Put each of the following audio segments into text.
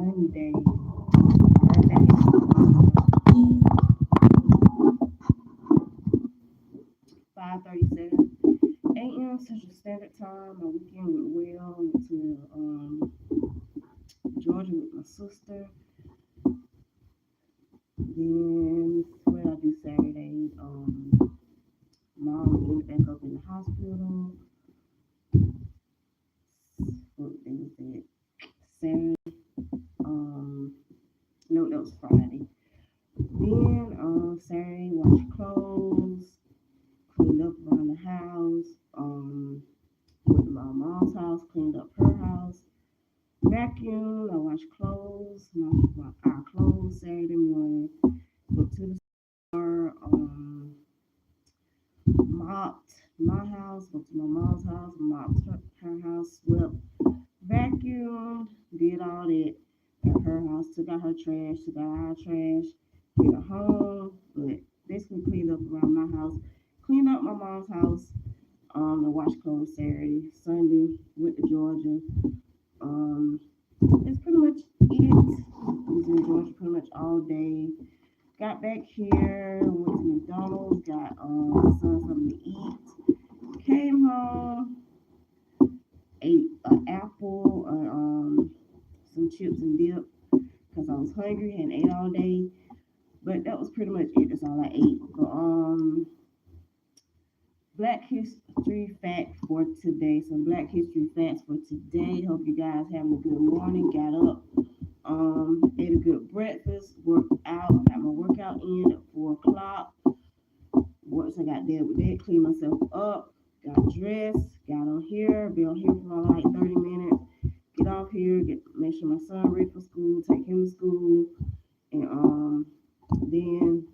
Monday. Birthday. 5:37 a.m. Central Standard Time. My weekend went well. Went to Georgia with my sister. Then what I do Saturday? Mom ended back up in the hospital. What day was that? Saturday. Um, no, that was Friday. Then Saturday, wash clothes, cleaned up around the house. Went to my mom's house, cleaned up her house, vacuumed. I washed clothes, our clothes Saturday morning. Went to the store. Mopped my house. Went to my mom's house, mopped her house, swept, vacuumed, did all that at her house. Took out her trash, took out our trash, get her home, but basically cleaned up around my house. Cleaned up my mom's house. And watched clothes Saturday, Sunday. Went to Georgia. Um, that's pretty much it. Was in Georgia pretty much all day. Got back here, went to McDonald's, got my son something to eat. Came home, ate an apple, some chips and dip because I was hungry and ate all day. But that was pretty much it. That's all I ate. But Black History fact for today. Some Black History facts for today. Hope you guys having a good morning. Got up, ate a good breakfast, worked out, got my workout in at 4 o'clock. Once I got there with that, cleaned myself up, got dressed, got on here, be on here for like 30 minutes. Get off here, make sure my son ready for school, take him to school, and then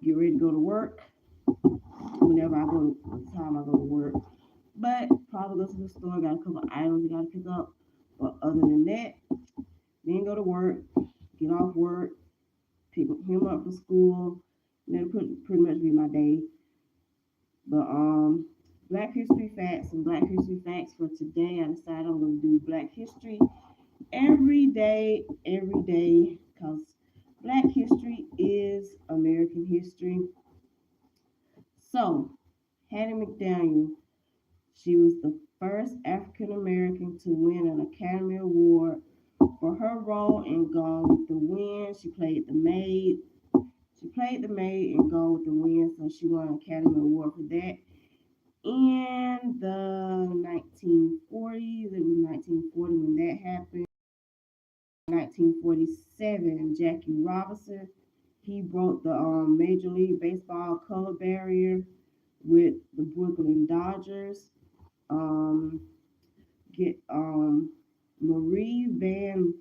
get ready to go to work whenever I go, the time I go to work. But probably go to the store, got a couple items I gotta pick up. But other than that, then go to work, get off work, pick him up from school. That'll pretty much be my day. But Black History facts and Black History facts for today. I decided I'm gonna do Black History every day, because Black history is American history. So, Hattie McDaniel, she was the first African American to win an Academy Award for her role in Gone with the Wind. She played the maid. She played the maid in Gone with the Wind, so she won an Academy Award for that. In the 1940s, it was 1940 when that happened. 1947, Jackie Robinson, he broke the Major League Baseball color barrier with the Brooklyn Dodgers. Um, get Marie Van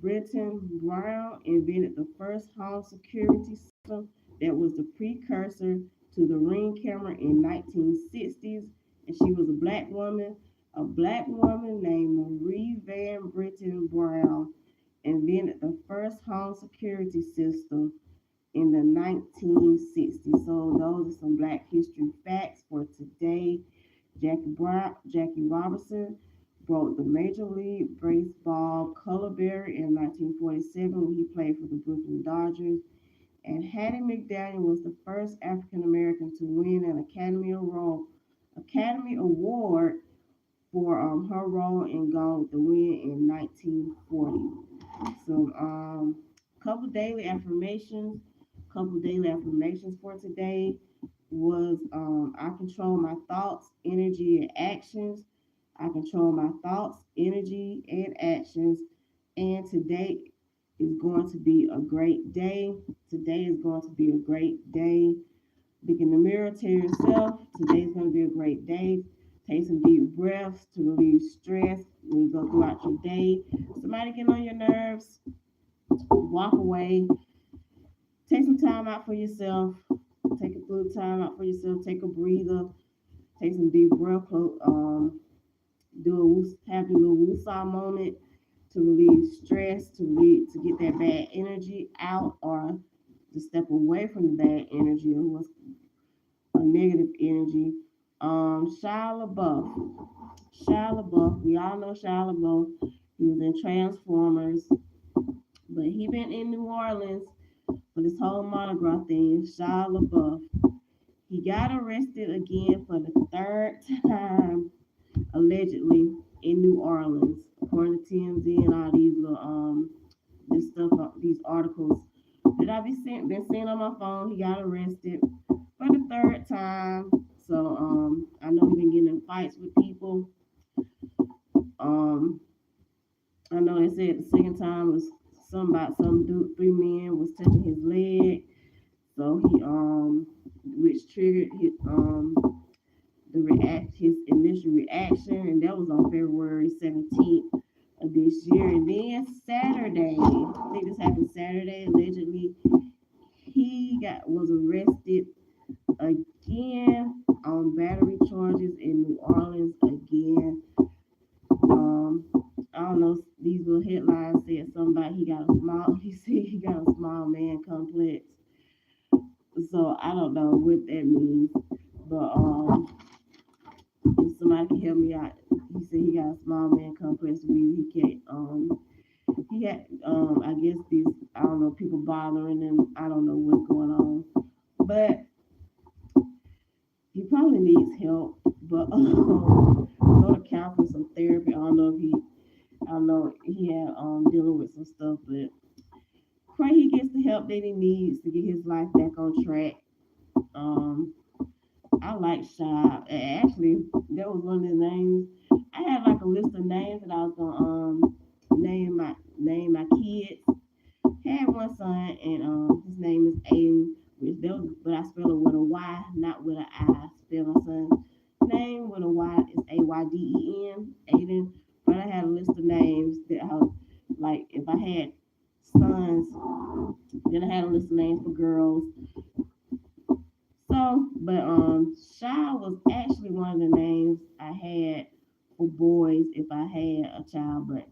Britton Brown invented the first home security system that was the precursor to the Ring camera in 1960s, and she was a black woman. A black woman named Marie Van Britton Brown invented the first home security system in the 1960s. So those are some Black History facts for today. Jackie Robinson broke the Major League Baseball color barrier in 1947 when he played for the Brooklyn Dodgers. And Hattie McDaniel was the first African American to win an Academy Award for her role in Gone with the Wind in 1940. So, couple daily affirmations for today was I control my thoughts, energy, and actions. I control my thoughts, energy, and actions. And today is going to be a great day. Today is going to be a great day. Look in the mirror, tell yourself today's going to be a great day. Take some deep breaths to relieve stress when you go throughout your day. Somebody get on your nerves, walk away. Take some time out for yourself. Take a little time out for yourself. Take a breather. Take some deep breath. Have a little woosah moment to relieve stress, to get that bad energy out, or to step away from the bad energy or what's a negative energy. Shia LaBeouf. We all know Shia LaBeouf. He was in Transformers, but he been in New Orleans for this whole Mardi Gras thing. Shia LaBeouf. He got arrested again for the third time, allegedly, in New Orleans, according to TMZ and all these little this stuff, these articles that been seeing on my phone. He got arrested for the third time. So I know he been getting in fights with people. Um, I know they said the second time was some dude, three men was touching his leg. So he which triggered his initial reaction, and that was on February 17th of this year. And then Saturday, I think this happened Saturday, allegedly, he was arrested again on battery charges in New Orleans again. Um, I don't know. These little headlines said something about he got a small. He said he got a small man complex. So I don't know what that means, but if somebody can help me out, he said he got a small man complex. He can't. He had I guess these, I don't know, people bothering him. I don't know what's going on, but he probably needs help. But go to counseling, some therapy. I don't know he had dealing with some stuff, but pray he gets the help that he needs to get his life back on track. Um, I like Shy. Actually, that was one of the names. I had like a list of names that I was gonna name my kids. Had one son, and his name is Aiden, which that was, but I spell it with a Y, not with an I. Spell my son's name with a Y. It's Ayden. Aiden. But I had a list of names that I was like, if I had sons, then I had a list of names for girls. So, but Shy was actually one of the names I had for boys if I had a child, but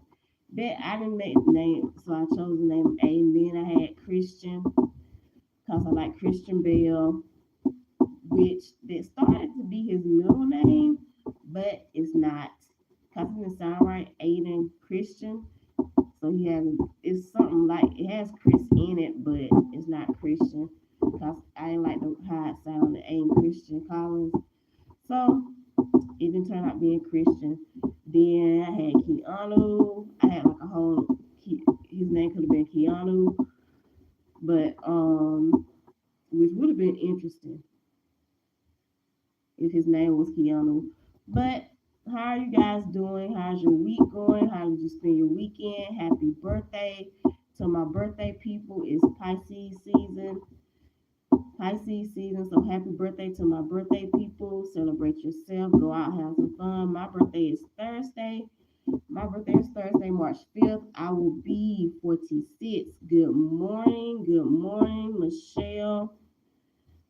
that I didn't make the name, so I chose the name Aiden. Then I had Christian because I like Christian Bell, which that started to be his middle name, but it's not because it didn't sound right. Aiden Christian, so he has it's something like it has Chris in it, but it's not Christian because I didn't like how it sounded. Aiden Christian Collins, so it didn't turn out being Christian. Then I had Keanu. I had like a whole his name could have been Keanu, but which would have been interesting if his name was Keanu. But how are you guys doing? How's your week going? How did you spend your weekend? Happy birthday to my birthday people. It's Pisces season. Pisces season. So happy birthday to my birthday people. Celebrate yourself. Go out, have some fun. My birthday is Thursday. My birthday is Thursday, March 5th. I will be 46. Good morning. Good morning, Michelle.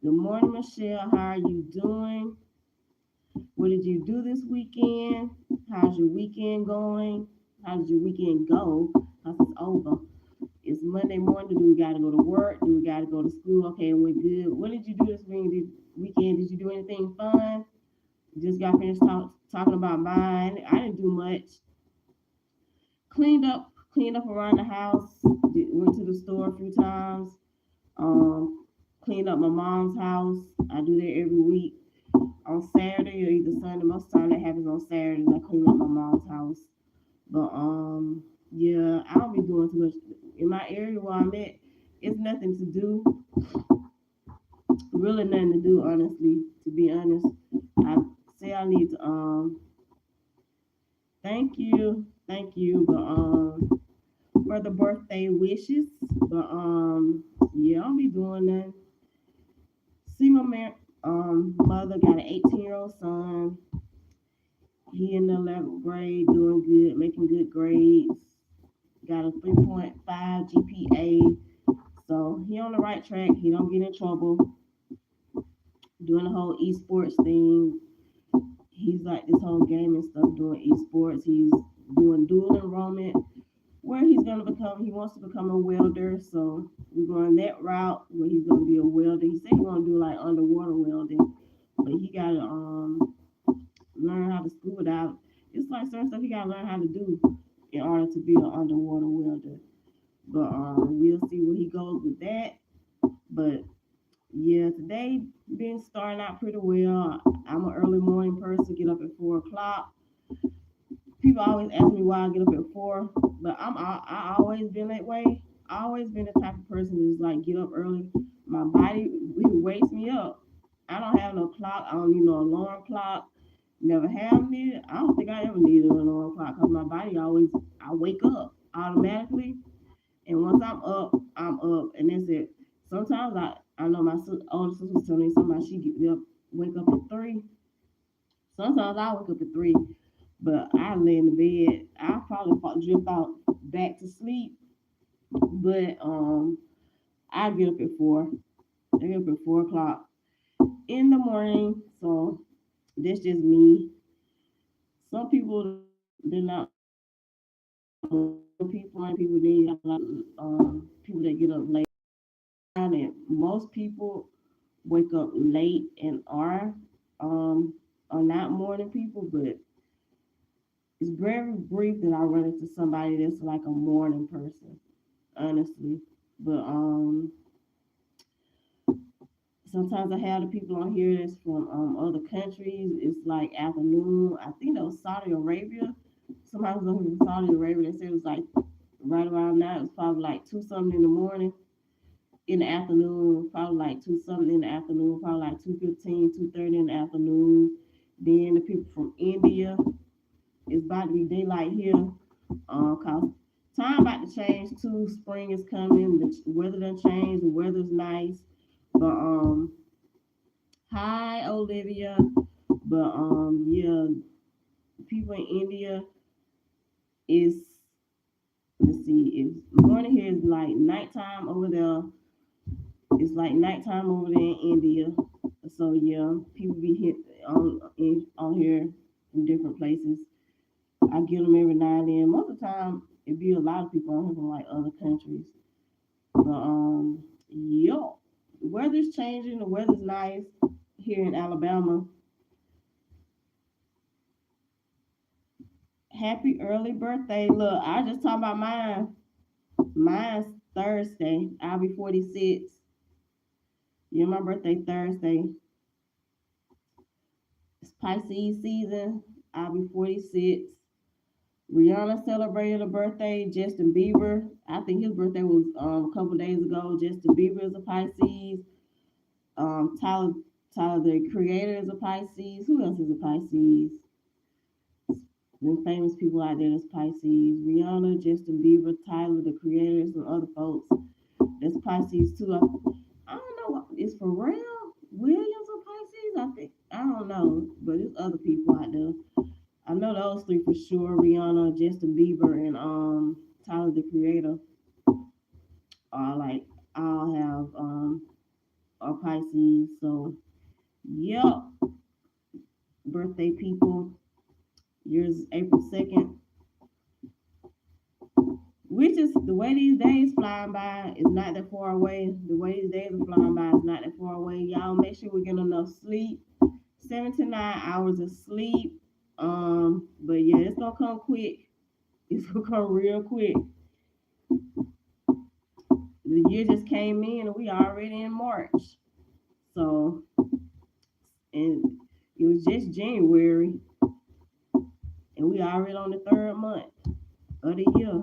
Good morning, Michelle. How are you doing? What did you do this weekend? How's your weekend going? How did your weekend go? Because it's over. It's Monday morning. Do we got to go to work? Do we got to go to school? Okay, we're good. What did you do this weekend? Did you do anything fun? Just got finished talking about mine. I didn't do much. Cleaned up around the house. Went to the store a few times. Cleaned up my mom's house. I do that every week on Saturday or either Sunday. Most of the time that happens on Saturdays. I clean up my mom's house. But yeah, I don't be doing too much in my area where I'm at. It's nothing to do. Really nothing to do, honestly. To be honest, I say I need to thank you, but for the birthday wishes. But yeah, I'll be doing that. See my mother got an 18-year-old son. He in the 11th grade, doing good, making good grades. Got a 3.5 GPA. So he on the right track. He don't get in trouble. Doing the whole esports thing. He's like this whole gaming stuff, doing esports. He's doing dual enrollment where he wants to become a welder. So we're going that route where he's gonna be a welder. He said he wanna do like underwater welding, but he gotta learn how to scuba dive. It's like certain stuff he gotta learn how to do. in order to be an underwater welder. But we'll see where he goes with that. But yeah, today been starting out pretty well. I'm an early morning person, get up at 4 o'clock. People always ask me why I get up at 4, but I always been that way. I always been the type of person who's like get up early. My body it wakes me up. I don't have no clock. I don't need no alarm clock. Never have needed. I don't think I ever needed an alarm clock because my body always I wake up automatically, and once I'm up, and that's it. Sometimes I know my older sister was telling me sometimes she get up wake up at 3. Sometimes I wake up at 3, but I lay in the bed. I probably drift out back to sleep, but I get up at 4. I get up at 4 o'clock in the morning. So that's just me. Some people they're not people need a lot people that get up late. And most people wake up late and are not morning people, but it's very brief that I run into somebody that's like a morning person, honestly. But sometimes I have the people on here that's from other countries. It's like afternoon. I think that was Saudi Arabia. Somebody was on here from Saudi Arabia. They said it was like right around now. It was probably like two something in the morning. In the afternoon, probably like two something in the afternoon. Probably like 2:15, 2:30 in the afternoon. Then the people from India, it's about to be daylight here. Cause time about to change too. Spring is coming. The weather done changed. The weather's nice. But hi Olivia. But yeah, people in India is let's see, it's morning here is like nighttime over there. It's like nighttime over there in India. So yeah, people be hit on here in different places. I get them every now and then. Most of the time, it be a lot of people on here from like other countries. But yo, the weather's changing. The weather's nice here in Alabama. Happy early birthday! Look, I just talked about mine. Mine's Thursday. I'll be 46. Yeah, my birthday Thursday. It's Pisces season. I'll be 46. Rihanna celebrated a birthday. Justin Bieber, I think his birthday was a couple days ago. Justin Bieber is a Pisces. Tyler, Tyler the Creator is a Pisces. Who else is a Pisces? The famous people out there that's Pisces. Rihanna, Justin Bieber, Tyler the Creator, some other folks. That's Pisces too. I don't know. Is Pharrell Williams a Pisces? I think I don't know, but there's other people out there. I know those three for sure: Rihanna, Justin Bieber, and Tyler the Creator are like all have are Pisces. So yep, birthday people. Yours is April 2nd, which is the way these days flying by is not that far away. The way these days are flying by is not that far away. Y'all make sure we get enough sleep. 7 to 9 hours of sleep. But yeah, it's gonna come quick. It's gonna come real quick. The year just came in and we already in March. So and it was just January and we already on the third month of the year.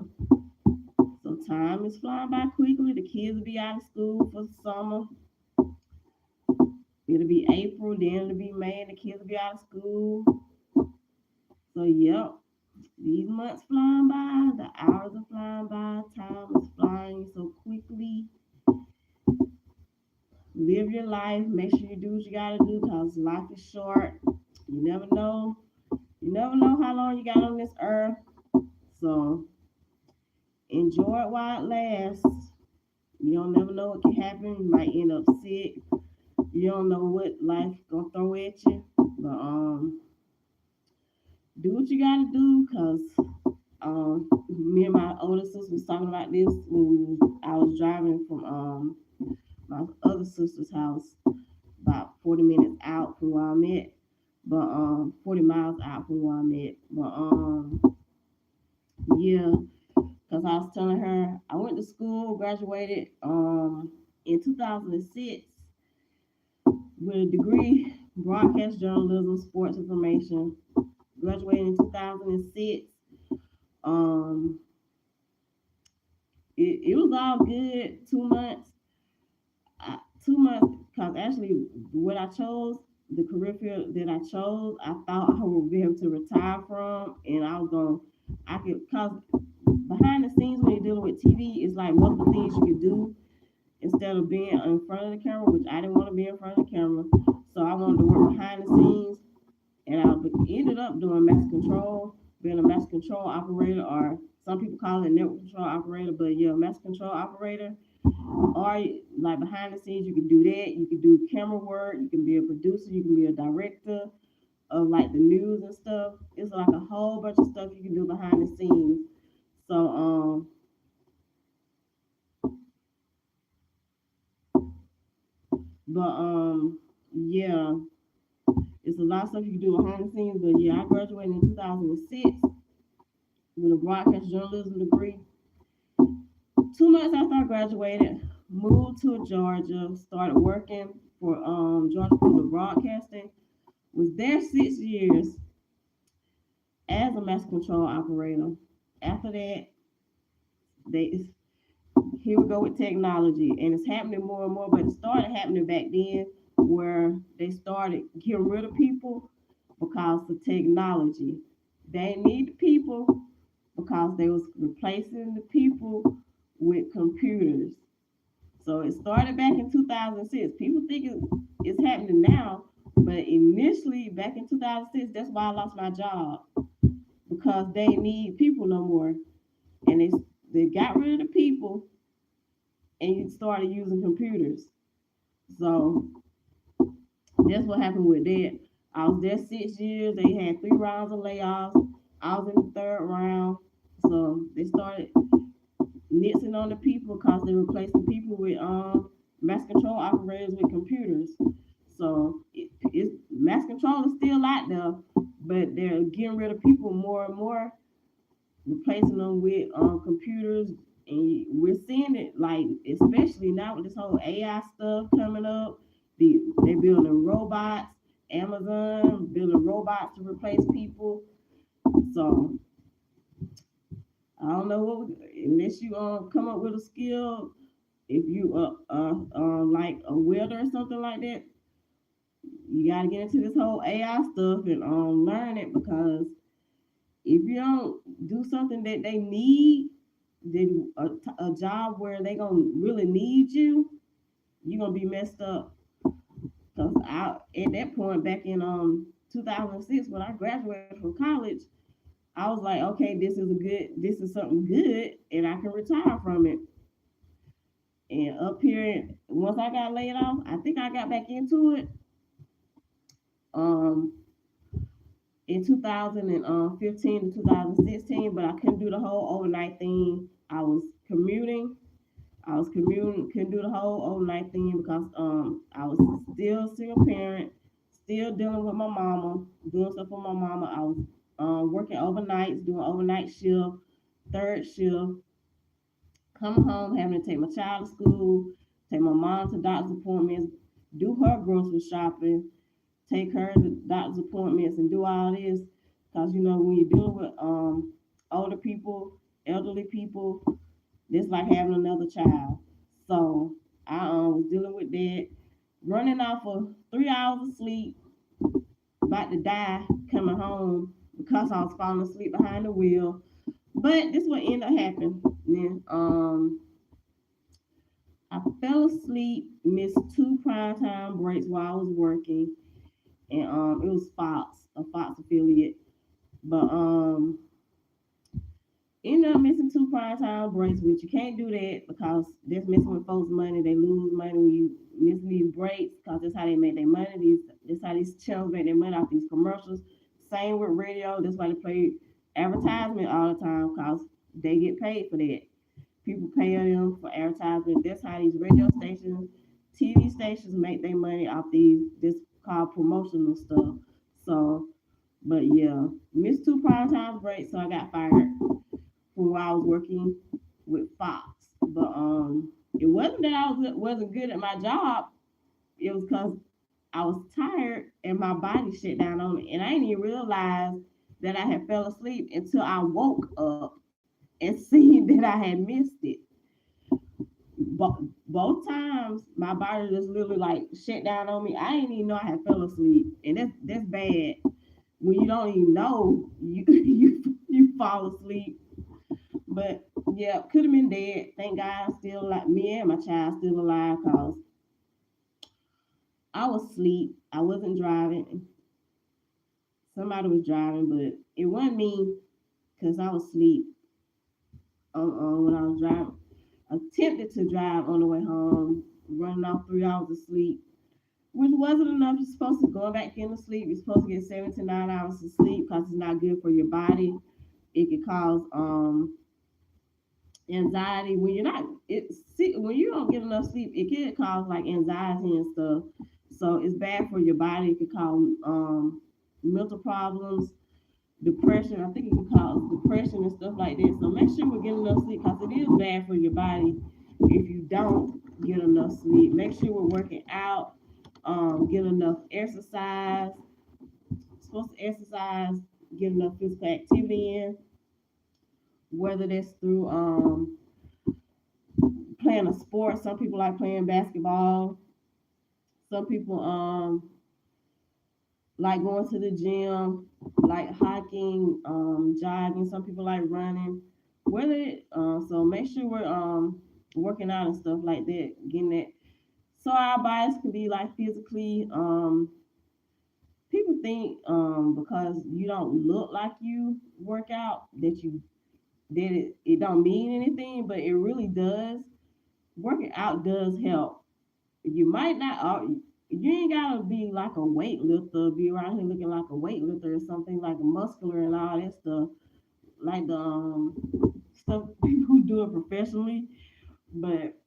So time is flying by quickly. The kids will be out of school for summer. It'll be April, then it'll be May, and the kids will be out of school. So yep, these months flying by, the hours are flying by, time is flying so quickly. Live your life. Make sure you do what you gotta do because life is short. You never know. You never know how long you got on this earth. So enjoy it while it lasts. You don't never know what can happen. You might end up sick. You don't know what life gonna throw at you. But do what you gotta do because me and my older sister was talking about this when I was driving from my other sister's house about 40 minutes out from where I'm at. But 40 miles out from where I'm at. But Yeah, because I was telling her I went to school, graduated in 2006 with a degree broadcast journalism, sports information. Graduated in 2006. Um, it was all good. 2 months. 2 months, because actually, what I chose, the career field that I chose, I thought I would be able to retire from, and I was going, I could, because behind the scenes when you're dealing with TV, it's like multiple things you could do instead of being in front of the camera, which I didn't want to be in front of the camera. So I wanted to work behind the scenes, and I ended up doing master control, being a master control operator, or some people call it network control operator, but yeah, master control operator. Or like behind the scenes, you can do that. You can do camera work. You can be a producer. You can be a director of like the news and stuff. It's like a whole bunch of stuff you can do behind the scenes. So but yeah, it's a lot of stuff you can do behind the scenes. But yeah, I graduated in 2006 with a broadcast journalism degree. 2 months after I graduated, moved to Georgia, started working for Georgia School of Broadcasting. Was there 6 years as a master control operator. After that, they here we go with technology, and it's happening more and more. But it started happening back then, where they started getting rid of people because of technology. They need the people because they was replacing the people with computers. So it started back in 2006. People think it's happening now, but initially back in 2006, that's why I lost my job because they need people no more, and they got rid of the people and started using computers. So that's what happened with that. I was there 6 years. They had 3 rounds of layoffs. I was in the third round. So they started nixing on the people because they replacing people with mass control operators with computers. So it's mass control is still out there, but they're getting rid of people more and more, replacing them with computers, and we're seeing it like especially now with this whole AI stuff coming up. They're building robots. Amazon building robots to replace people. So I don't know unless you come up with a skill. If you like a welder or something like that, you got to get into this whole AI stuff and learn it, because if you don't do something that they need, then a job where they gonna really need you, you're gonna be messed up. Cause I at that point back in 2006 when I graduated from college, I was like, okay, this is something good, and I can retire from it. And up here, once I got laid off, I think I got back into it um in 2015 to 2016, but I couldn't do the whole overnight thing. Couldn't do the whole overnight thing because I was still a single parent, still dealing with my mama, doing stuff for my mama. I was working overnights, doing overnight shift, third shift, come home having to take my child to school, take my mom to doctor's appointments, do her grocery shopping, take her to doctor's appointments, and do all this. Because you know when you're dealing with older people, elderly people, it's like having another child. So I was dealing with that, running off of 3 hours of sleep, about to die coming home because I was falling asleep behind the wheel. But this what ended up happening. Then I fell asleep, missed two prime time breaks while I was working, and it was Fox, a Fox affiliate. But ended up missing two prime time breaks, which you can't do that because that's messing with folks' money. They lose money when you miss these breaks because that's how they make their money. That's how these channels make their money off these commercials. Same with radio. That's why they play advertisement all the time because they get paid for that. People pay them for advertisement. That's how these radio stations, TV stations make their money off these this called promotional stuff. So, but yeah, missed two prime time breaks, so I got fired. from where I was working with Fox. But it wasn't that wasn't good at my job. It was because I was tired and my body shut down on me, and I didn't even realize that I had fell asleep until I woke up and seen that I had missed it. But both times my body just literally like shut down on me. I didn't even know I had fell asleep, and that's bad when you don't even know you you fall asleep. But yeah, could have been dead. Thank God I'm still like me and my child still alive cause I was asleep. I wasn't driving. Somebody was driving, but it wasn't me because I was asleep when I was driving. Attempted to drive on the way home, running off 3 hours of sleep, which wasn't enough. You're supposed to go back into sleep. You're supposed to get 7 to 9 hours of sleep because it's not good for your body. It could cause anxiety when you're not. When you don't get enough sleep, it can cause like anxiety and stuff. So it's bad for your body. It could cause mental problems, depression. I think it can cause depression and stuff like that. So make sure we're getting enough sleep because it is bad for your body if you don't get enough sleep. Make sure we're working out, get enough exercise. Supposed to exercise, get enough physical activity in, whether that's through playing a sport. Some people like playing basketball. Some people like going to the gym, like hiking, jogging. Some people like running. So make sure we're working out and stuff like that, getting that. So our bodies can be like physically. People think because you don't look like you work out that it don't mean anything, but it really does. Working out does help. You might not. You ain't gotta be like a weightlifter, be around here looking like a weightlifter or something like a muscular and all that stuff, like the stuff people who do it professionally. But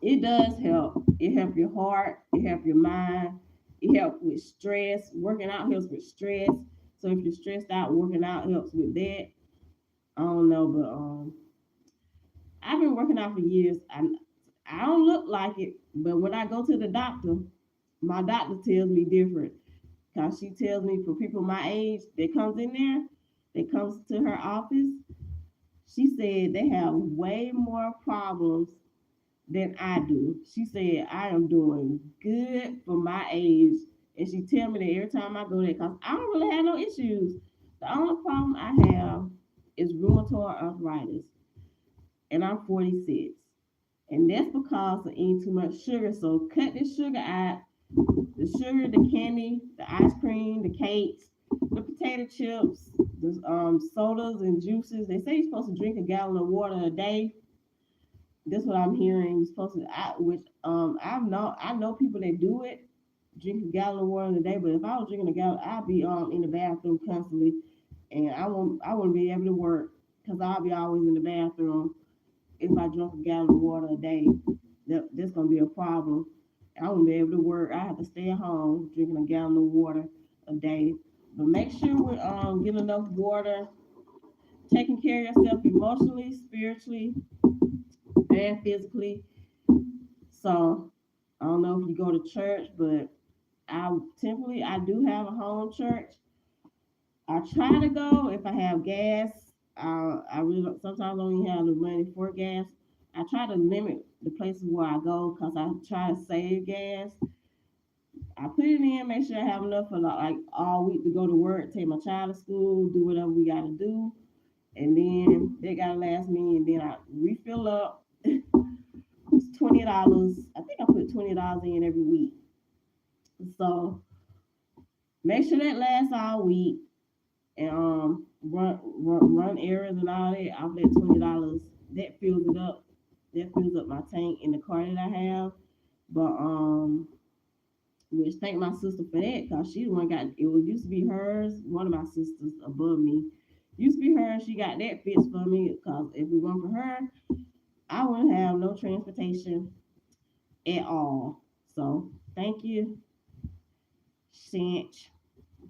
it does help. It helps your heart. It helps your mind. It helps with stress. Working out helps with stress. So if you're stressed out, working out helps with that. I don't know, but I've been working out for years. I don't look like it, but when I go to the doctor, my doctor tells me different. Cause she tells me for people my age that comes in there, that comes to her office, she said they have way more problems than I do. She said I am doing good for my age, and she tell me that every time I go there, cause I don't really have no issues. The only problem I have is rheumatoid arthritis, and I'm 46, and that's because of eating too much sugar. So cut this sugar out. The sugar, the candy, the ice cream, the cakes, the potato chips, the sodas and juices. They say you're supposed to drink a gallon of water a day. That's what I'm hearing. You're supposed to, I know people that do it, drink a gallon of water a day. But if I was drinking a gallon, I'd be in the bathroom constantly, and I wouldn't be able to work because I'll be always in the bathroom if I drink a gallon of water a day. That's gonna be a problem. I wouldn't be able to work. I have to stay at home drinking a gallon of water a day. But make sure we're getting enough water, taking care of yourself emotionally, spiritually, and physically. So I don't know if you go to church, but I do have a home church. I try to go if I have gas. I really sometimes don't even have the money for gas. I try to limit the places where I go because I try to save gas. I put it in, make sure I have enough for like all week to go to work, take my child to school, do whatever we gotta do, and then they gotta last me, and then I refill up. It's $20. I think I put $20 in every week. So make sure that lasts all week, and run errands and all that. Off that $20, that fills it up. That fills up my tank in the car that I have. But which thank my sister for that because she the one got it was used to be hers. One of my sisters above me used to be hers. She got that fixed for me because if it weren't for her, I wouldn't have no transportation at all. So thank you, Cinch,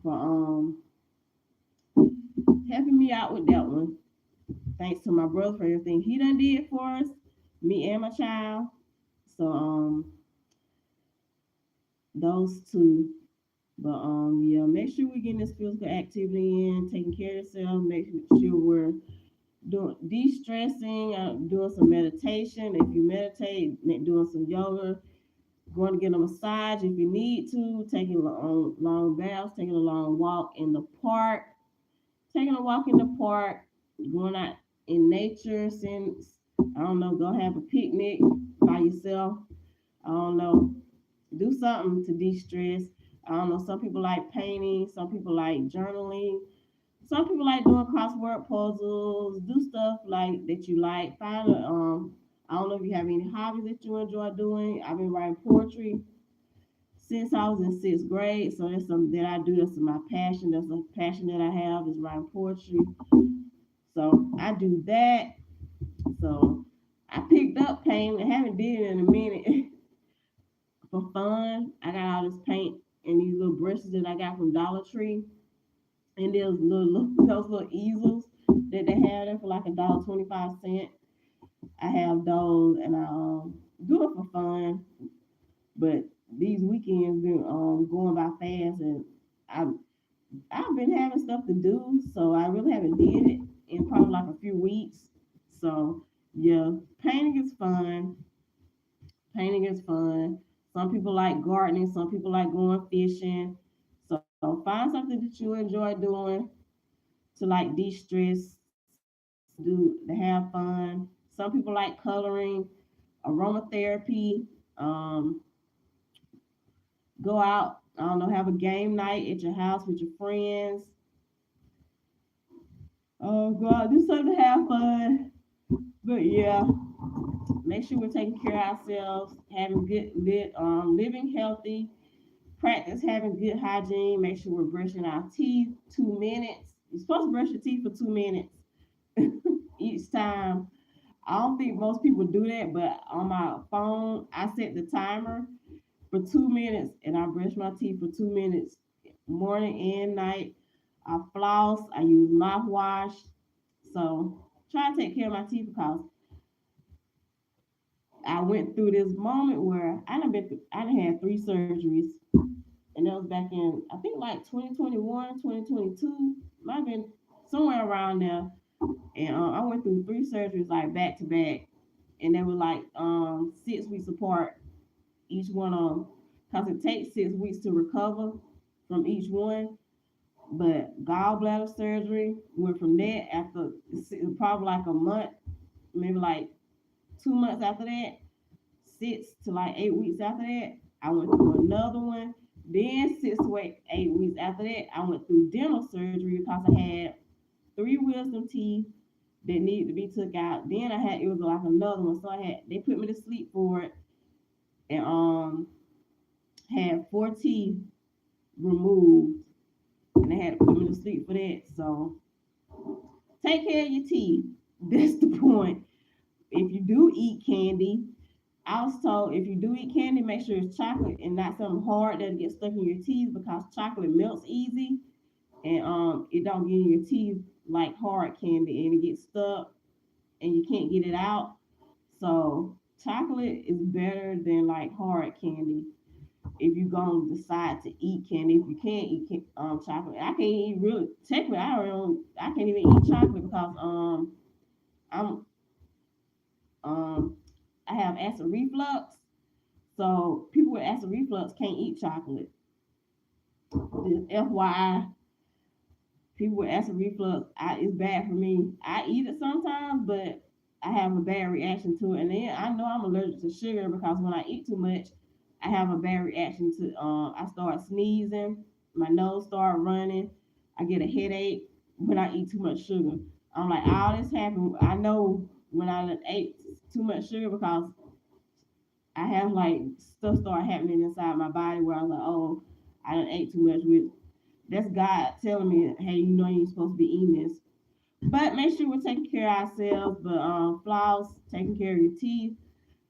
for helping me out with that one. thanks to my brother for everything he done did for us, me and my child. So those two. But yeah, make sure we're getting this physical activity in, taking care of yourself, making sure we're doing de-stressing, doing some meditation. If you meditate, doing some yoga, going to get a massage if you need to, taking long baths, taking a long walk in the park, taking a walk in the park, going out in nature, since I don't know, go have a picnic by yourself. I don't know, do something to de-stress. I don't know. Some people like painting. Some people like journaling. Some people like doing crossword puzzles. Do stuff like that you like. Find a I don't know if you have any hobbies that you enjoy doing. I've been writing poetry since I was in sixth grade, so that's something that I do. That's my passion. That's a passion that I have is writing poetry. So I do that. So I picked up painting. I haven't did it in a minute for fun. I got all this paint and these little brushes that I got from Dollar Tree, and there's those little easels that they have there for like $1.25. I have those, and I do it for fun. But these weekends been going by fast, and I I've been having stuff to do, so I really haven't did it in probably like a few weeks. So yeah, painting is fun. Painting is fun. Some people like gardening. Some people like going fishing. So find something that you enjoy doing to like de-stress, to have fun. Some people like coloring, aromatherapy. Um, Go out. I don't know, have a game night at your house with your friends. Oh, go out, do something to have fun. But yeah, make sure we're taking care of ourselves, having living healthy, practice having good hygiene. Make sure we're brushing our teeth 2 minutes. You're supposed to brush your teeth for 2 minutes each time. I don't think most people do that, but on my phone, I set the timer for 2 minutes and I brush my teeth for 2 minutes, morning and night. I floss, I use mouthwash. So try to take care of my teeth because I went through this moment where I done had 3 surgeries, and that was back in I think like 2021, 2022, might have been somewhere around there. And I went through 3 surgeries like back to back, and they were like 6 weeks apart, each one of them, because it takes 6 weeks to recover from each one. But gallbladder surgery went from that after probably like a month, maybe like 2 months after that, 6 to like 8 weeks after that, I went through another one. Then 6 to 8 weeks after that, I went through dental surgery because I had 3 wisdom teeth that needed to be took out. Then I had it was like another one, so I had they put me to sleep for it, and had 4 teeth removed, and they had to put me to sleep for that. So take care of your teeth. That's the point. If you do eat candy, I was told if you do eat candy, make sure it's chocolate and not something hard that gets stuck in your teeth because chocolate melts easy and it don't get in your teeth like hard candy and it gets stuck and you can't get it out. So chocolate is better than like hard candy if you gonna decide to eat candy. If you can't eat chocolate, I can't eat really. Technically, I can't even eat chocolate because I'm I have acid reflux. So people with acid reflux can't eat chocolate. Just FYI, people with acid reflux, it's bad for me. I eat it sometimes, but I have a bad reaction to it. And then I know I'm allergic to sugar because when I eat too much, I have a bad reaction to. I start sneezing, my nose start running, I get a headache when I eat too much sugar. I'm like, all this happened. I know when I ate too much sugar because I have like stuff start happening inside my body where I was like, oh, I done ate too much with. That's God telling me, hey, you know you're supposed to be eating this. But make sure we're taking care of ourselves. But floss, taking care of your teeth,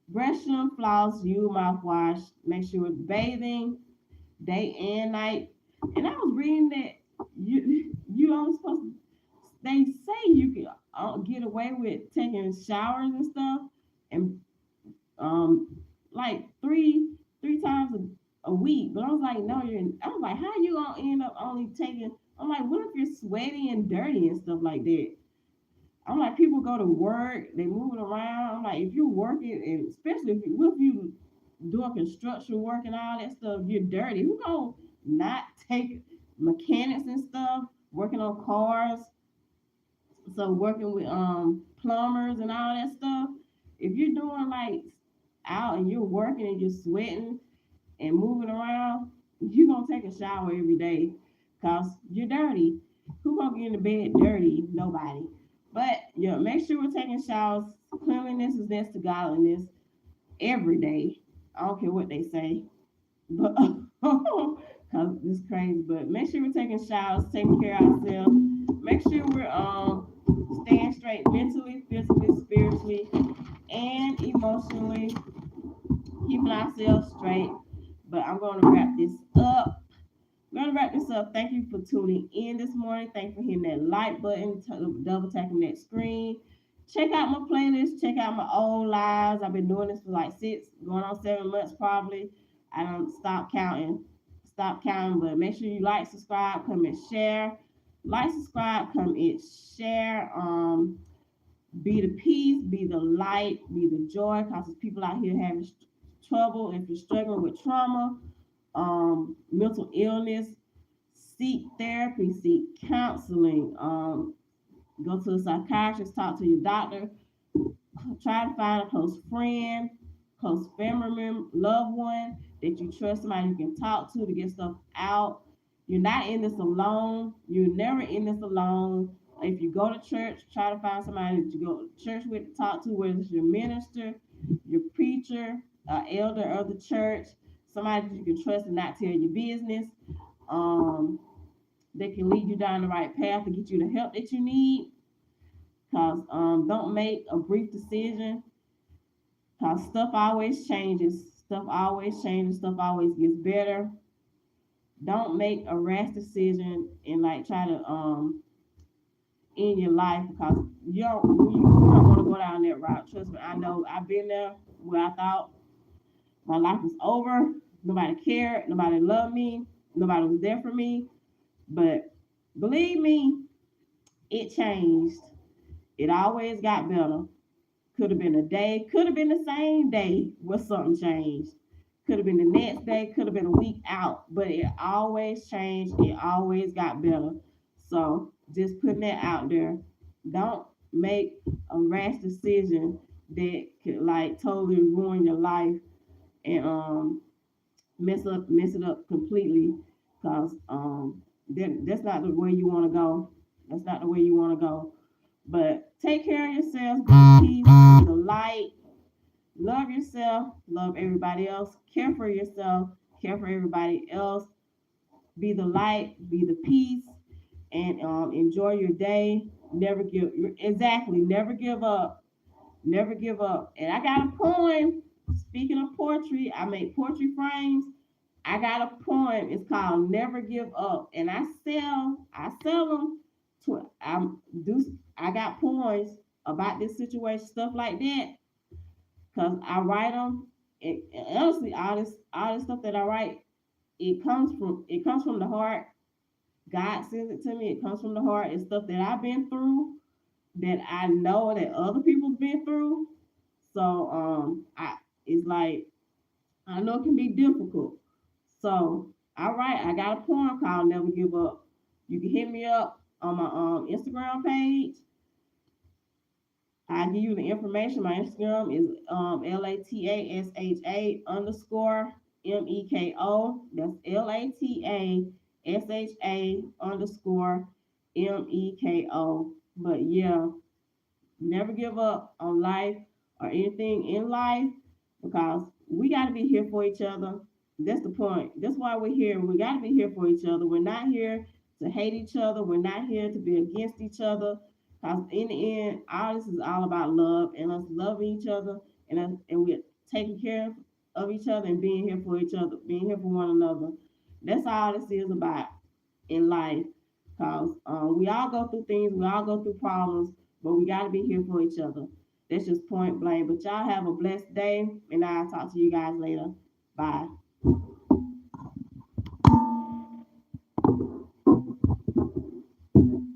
brush them, floss, use mouthwash. Make sure it's bathing day and night. And I was reading that you only supposed to they say you can get away with taking showers and stuff, and um like three times a week. But I was like, no, you're. I was like, how you gonna end up only taking? I'm like, what if you're sweaty and dirty and stuff like that? I'm like, people go to work, they moving around. I'm like, if you're working, and especially if you doing construction work and all that stuff, you're dirty. Who gonna not take mechanics and stuff, working on cars, so working with plumbers and all that stuff. If you're doing like out and you're working and you're sweating and moving around, you gonna take a shower every day because you're dirty. Who gonna get in the bed dirty? Nobody. But yeah, make sure we're taking showers. Cleanliness is next to godliness every day. I don't care what they say, but because it's crazy. But make sure we're taking showers, taking care of ourselves. Make sure we're staying straight mentally, physically, spiritually, and emotionally, keeping ourselves straight. But I'm going to wrap this up. I'm going to wrap this up. Thank you for tuning in this morning. Thank you for hitting that like button, double tapping that screen. Check out my playlist. Check out my old lives. I've been doing this for like 7 months probably. I don't stop counting. Stop counting. But make sure you like, subscribe, comment, share. Like, subscribe, comment, share. Be the peace, be the light, be the joy. Cause there's people out here having trouble. If you're struggling with trauma, mental illness, seek therapy, seek counseling, go to a psychiatrist, talk to your doctor, try to find a close friend, close family member, loved one that you trust, somebody you can talk to get stuff out. You're not in this alone. You're never in this alone. If you go to church, try to find somebody that you go to church with to talk to, whether it's your minister, your preacher, elder of the church, somebody that you can trust and not tell your business. Um, they can lead you down the right path to get you the help that you need. Cause don't make a brief decision. Cause stuff always changes. Stuff always changes. Stuff always gets better. Don't make a rash decision and like try to end your life because you don't want to go down that route. Trust me, I know I've been there where I thought my life was over. Nobody cared. Nobody loved me. Nobody was there for me. But believe me, it changed. It always got better. Could have been a day, could have been the same day where something changed. Could have been the next day, could have been a week out, but it always changed. It always got better. So just putting that out there. Don't make a rash decision that could like totally ruin your life and mess it up completely because that's not the way you want to go. That's not the way you want to go. But take care of yourselves, be peace, be the light, love yourself, love everybody else, care for yourself, care for everybody else, be the light, be the peace, and enjoy your day. Never give up, never give up. And I got a poem. Speaking of poetry, I make poetry frames. I got a poem. It's called "Never Give Up," and I sell them. Do I got poems about this situation, stuff like that, because I write them. And honestly, all this stuff that I write, it comes from the heart. God sends it to me. It comes from the heart. It's stuff that I've been through, that I know that other people's been through. So I it's like I know it can be difficult. So all right, I got a poem called "Never Give Up." You can hit me up on my Instagram page. I give you the information. My Instagram is LATASHA underscore MEKO. That's LATASHA underscore MEKO. But yeah, never give up on life or anything in life because we got to be here for each other. That's the point. That's why we're here. We got to be here for each other. We're not here to hate each other. We're not here to be against each other. Because in the end, all this is all about love and us loving each other and we're taking care of each other and being here for each other, being here for one another. That's all this is about in life. Cause we all go through things, we all go through problems, but we gotta be here for each other. That's just point blank. But y'all have a blessed day, and I'll talk to you guys later. Bye.